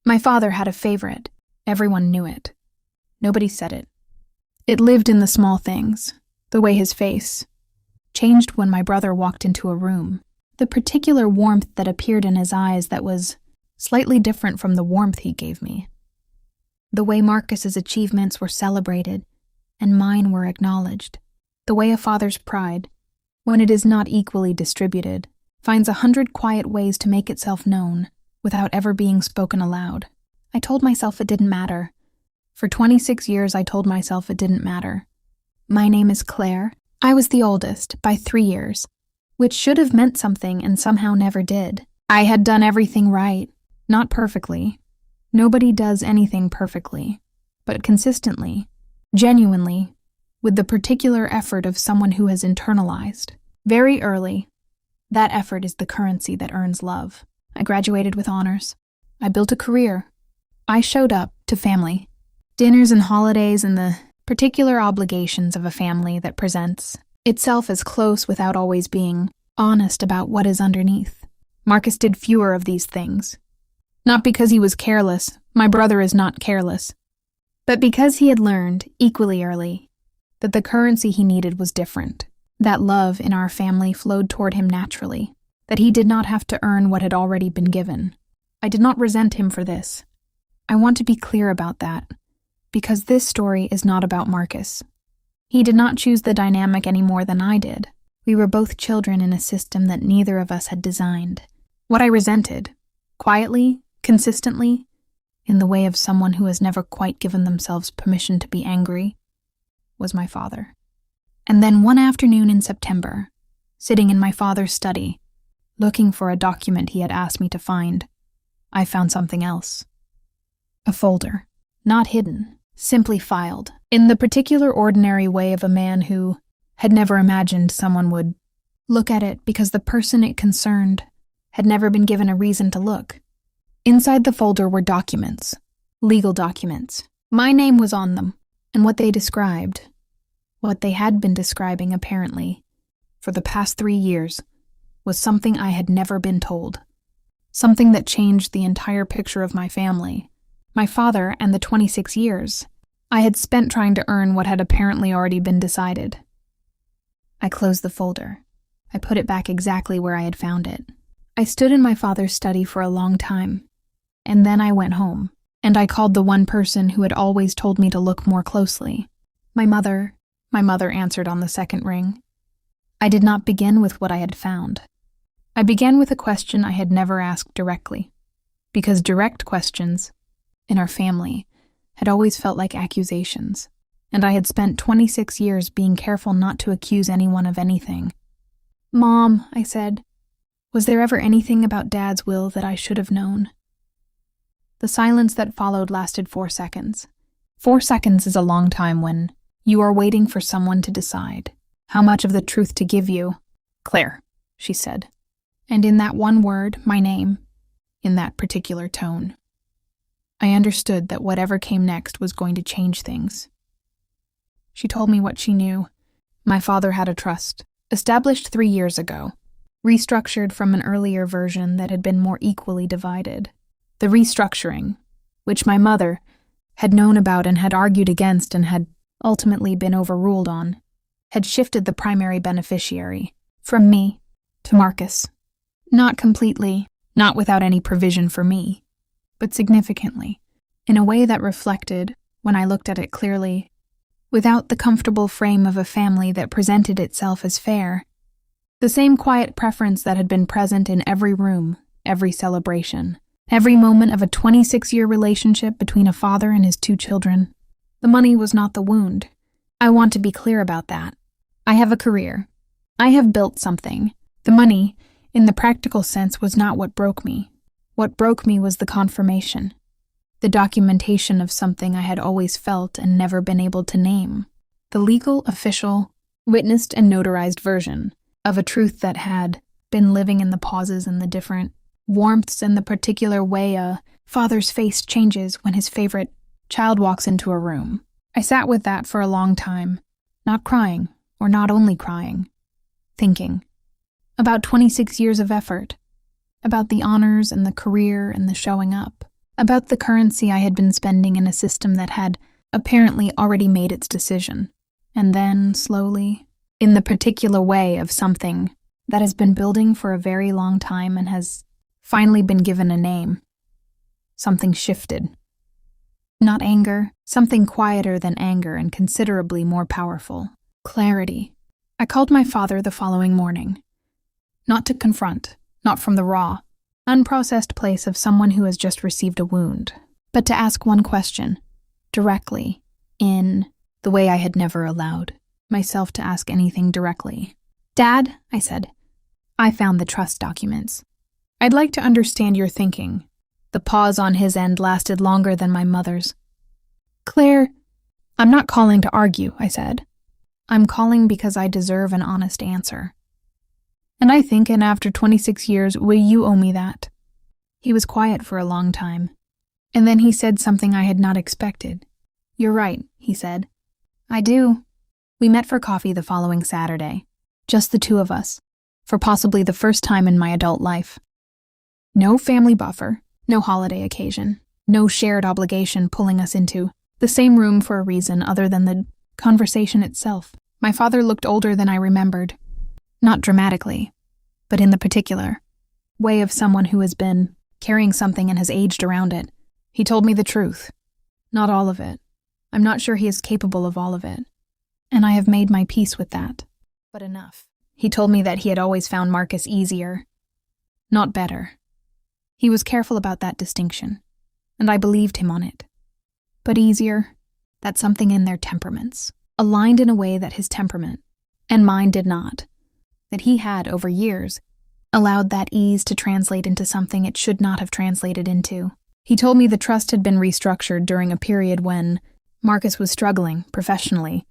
My father had a favorite. Everyone knew it. Nobody said it. It lived in the small things, the way his face changed when my brother walked into a room, the particular warmth that appeared in his eyes that was slightly different from the warmth he gave me, the way Marcus's achievements were celebrated and mine were acknowledged, the way a father's pride, when it is not equally distributed, finds 100 quiet ways to make itself known without ever being spoken aloud. I told myself it didn't matter. For 26 years, I told myself it didn't matter. My name is Claire. I was the oldest, by 3 years, which should have meant something and somehow never did. I had done everything right, not perfectly. Nobody does anything perfectly, but consistently, genuinely, with the particular effort of someone who has internalized. Very early, that effort is the currency that earns love. I graduated with honors. I built a career. I showed up to family. Dinners and holidays and the particular obligations of a family that presents itself as close without always being honest about what is underneath. Marcus did fewer of these things. Not because he was careless, my brother is not careless, but because he had learned, equally early, that the currency he needed was different, that love in our family flowed toward him naturally, that he did not have to earn what had already been given. I did not resent him for this. I want to be clear about that, because this story is not about Marcus. He did not choose the dynamic any more than I did. We were both children in a system that neither of us had designed. What I resented, quietly, consistently, in the way of someone who has never quite given themselves permission to be angry, was my father. And then one afternoon in September, sitting in my father's study, looking for a document he had asked me to find, I found something else. A folder, not hidden, simply filed, in the particular ordinary way of a man who had never imagined someone would look at it because the person it concerned had never been given a reason to look. Inside the folder were documents, legal documents. My name was on them, and what they described, what they had been describing apparently, for the past 3 years, was something I had never been told. Something that changed the entire picture of my family, my father, and the 26 years I had spent trying to earn what had apparently already been decided. I closed the folder. I put it back exactly where I had found it. I stood in my father's study for a long time, and then I went home, and I called the one person who had always told me to look more closely. My mother answered on the second ring. I did not begin with what I had found. I began with a question I had never asked directly, because direct questions, in our family, had always felt like accusations, and I had spent 26 years being careful not to accuse anyone of anything. "Mom," I said, "was there ever anything about Dad's will that I should have known?" The silence that followed lasted 4 seconds. 4 seconds is a long time when you are waiting for someone to decide how much of the truth to give you. "Claire," she said, and in that one word, my name, in that particular tone, I understood that whatever came next was going to change things. She told me what she knew. My father had a trust, established 3 years ago, restructured from an earlier version that had been more equally divided. The restructuring, which my mother had known about and had argued against and had ultimately been overruled on, had shifted the primary beneficiary from me to Marcus. Not completely, not without any provision for me, but significantly, in a way that reflected, when I looked at it clearly, without the comfortable frame of a family that presented itself as fair, the same quiet preference that had been present in every room, every celebration, every moment of a 26-year relationship between a father and his 2 children. The money was not the wound. I want to be clear about that. I have a career. I have built something. The money, in the practical sense, was not what broke me. What broke me was the confirmation, the documentation of something I had always felt and never been able to name, the legal, official, witnessed and notarized version of a truth that had been living in the pauses and the different warmths and the particular way a father's face changes when his favorite child walks into a room. I sat with that for a long time, not crying, or not only crying, thinking about 26 years of effort, about the honors and the career and the showing up, about the currency I had been spending in a system that had apparently already made its decision. And then, slowly, in the particular way of something that has been building for a very long time and has finally been given a name, something shifted. Not anger, something quieter than anger and considerably more powerful. Clarity. I called my father the following morning. Not to confront, not from the raw, unprocessed place of someone who has just received a wound, but to ask one question, directly, in the way I had never allowed myself to ask anything directly. "Dad," I said, "I found the trust documents. I'd like to understand your thinking." The pause on his end lasted longer than my mother's. "Claire, I'm not calling to argue," I said. "I'm calling because I deserve an honest answer. And I think, and after 26 years, you owe me that." He was quiet for a long time, and then he said something I had not expected. "You're right," he said. "I do." We met for coffee the following Saturday, just the two of us, for possibly the first time in my adult life. No family buffer, no holiday occasion, no shared obligation pulling us into the same room for a reason other than the conversation itself. My father looked older than I remembered, not dramatically, but in the particular way of someone who has been carrying something and has aged around it. He told me the truth. Not all of it. I'm not sure he is capable of all of it, and I have made my peace with that. But enough. He told me that he had always found Marcus easier, not better. He was careful about that distinction, and I believed him on it. But easier, that's something in their temperaments, aligned in a way that his temperament, and mine did not, that he had, over years, allowed that ease to translate into something it should not have translated into. He told me the trust had been restructured during a period when Marcus was struggling, professionally,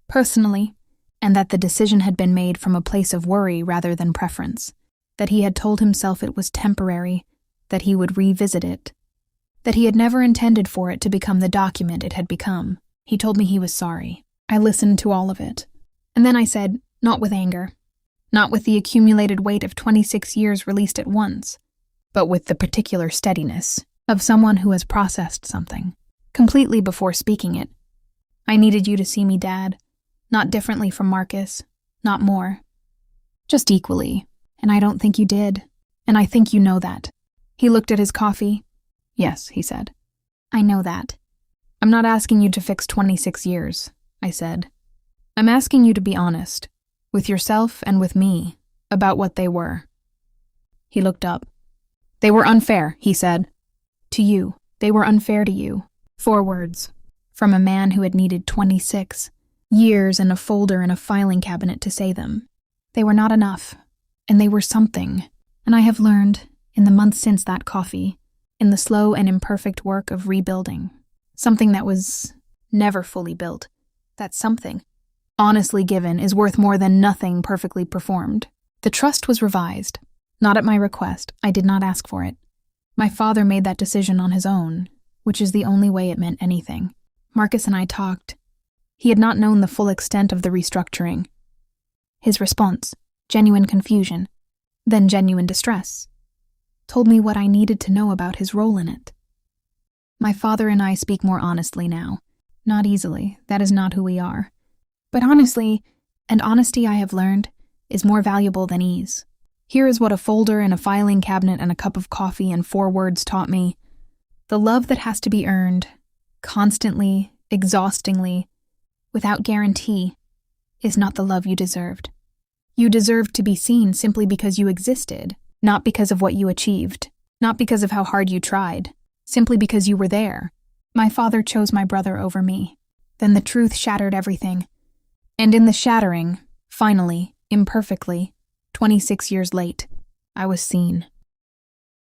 personally, and that the decision had been made from a place of worry rather than preference, that he had told himself it was temporary, that he would revisit it, that he had never intended for it to become the document it had become. He told me he was sorry. I listened to all of it. And then I said, not with anger, not with the accumulated weight of 26 years released at once, but with the particular steadiness of someone who has processed something, completely before speaking it. "I needed you to see me, Dad, not differently from Marcus, not more, just equally, and I don't think you did, and I think you know that." He looked at his coffee. "Yes," he said. "I know that." "I'm not asking you to fix 26 years, I said. "I'm asking you to be honest, with yourself and with me, about what they were." He looked up. "They were unfair," he said. "To you. They were unfair to you." 4 words, from a man who had needed 26 years and a folder in a filing cabinet to say them. They were not enough, and they were something, and I have learned, in the months since that coffee, in the slow and imperfect work of rebuilding, something that was never fully built, that something, honestly given, is worth more than nothing perfectly performed. The trust was revised, not at my request. I did not ask for it. My father made that decision on his own, which is the only way it meant anything. Marcus and I talked. He had not known the full extent of the restructuring. His response, genuine confusion, then genuine distress, told me what I needed to know about his role in it. My father and I speak more honestly now. Not easily, that is not who we are. But honestly, and honesty I have learned, is more valuable than ease. Here is what a folder and a filing cabinet and a cup of coffee and 4 words taught me. The love that has to be earned, constantly, exhaustingly, without guarantee, is not the love you deserved. You deserved to be seen simply because you existed, not because of what you achieved, not because of how hard you tried, simply because you were there. My father chose my brother over me. Then the truth shattered everything. And in the shattering, finally, imperfectly, 26 years late, I was seen.